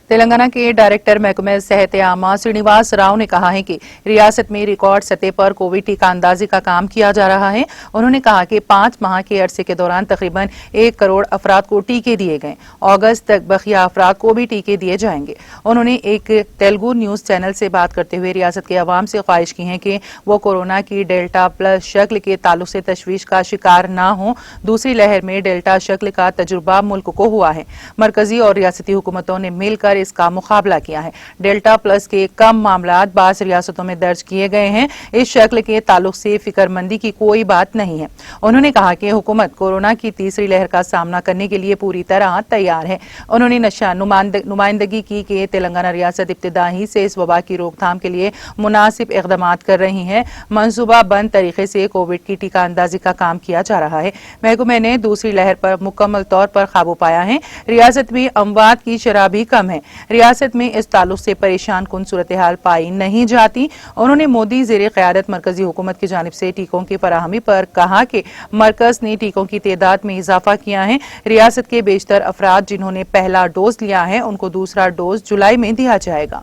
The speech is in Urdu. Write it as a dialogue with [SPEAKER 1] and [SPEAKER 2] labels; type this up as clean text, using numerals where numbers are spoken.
[SPEAKER 1] تلنگانہ کے ڈائریکٹر محکمہ صحت عامہ سرینواس راؤ نے کہا ہے کہ ریاست میں ریکارڈ سطح پر کووڈ ٹیکہ اندازی کا کام کیا جا رہا ہے۔ انہوں نے کہا کہ 5 ماہ کے عرصے کے دوران تقریباً 1 کروڑ افراد کو ٹیکے دیے گئے۔ اگست تک بقیہ افراد کو بھی ٹیکے دیے جائیں گے۔ انہوں نے ایک تیلگو نیوز چینل سے بات کرتے ہوئے ریاست کے عوام سے خواہش کی ہے کہ وہ کورونا کی ڈیلٹا پلس شکل کے تعلق سے تشویش کا شکار نہ ہوں۔ دوسری لہر میں ڈیلٹا شکل کا تجربہ ملک کو ہوا ہے۔ مرکزی اور ریاستی حکومتوں نے مل کر اس کا مقابلہ کیا ہے۔ ڈیلٹا پلس کے کم معاملات بعض ریاستوں میں درج کیے گئے ہیں۔ اس شکل کے تعلق سے فکر مندی کی کوئی بات نہیں ہے۔ انہوں نے کہا کہ حکومت کورونا کی تیسری لہر کا سامنا کرنے کے لیے پوری طرح تیار ہے۔ انہوں نے نمائندگی کی کہ تلنگانہ ریاست ابتدائی سے اس وبا کی روک تھام کے لیے مناسب اقدامات کر رہی ہے۔ منصوبہ بند طریقے سے کووڈ کی ٹیکہ اندازی کا کام کیا جا رہا ہے۔ محکمے نے دوسری لہر پر مکمل طور پر قابو پایا ہے۔ ریاست میں اموات کی شرح بھی کم ہے۔ ریاست میں اس تعلق سے پریشان کن صورتحال پائی نہیں جاتی۔ انہوں نے مودی زیر قیادت مرکزی حکومت کی جانب سے ٹیکوں کی فراہمی پر کہا کہ مرکز نے ٹیکوں کی تعداد میں اضافہ کیا ہے۔ ریاست کے بیشتر افراد جنہوں نے پہلا ڈوز لیا ہے ان کو دوسرا ڈوز جولائی میں دیا جائے گا۔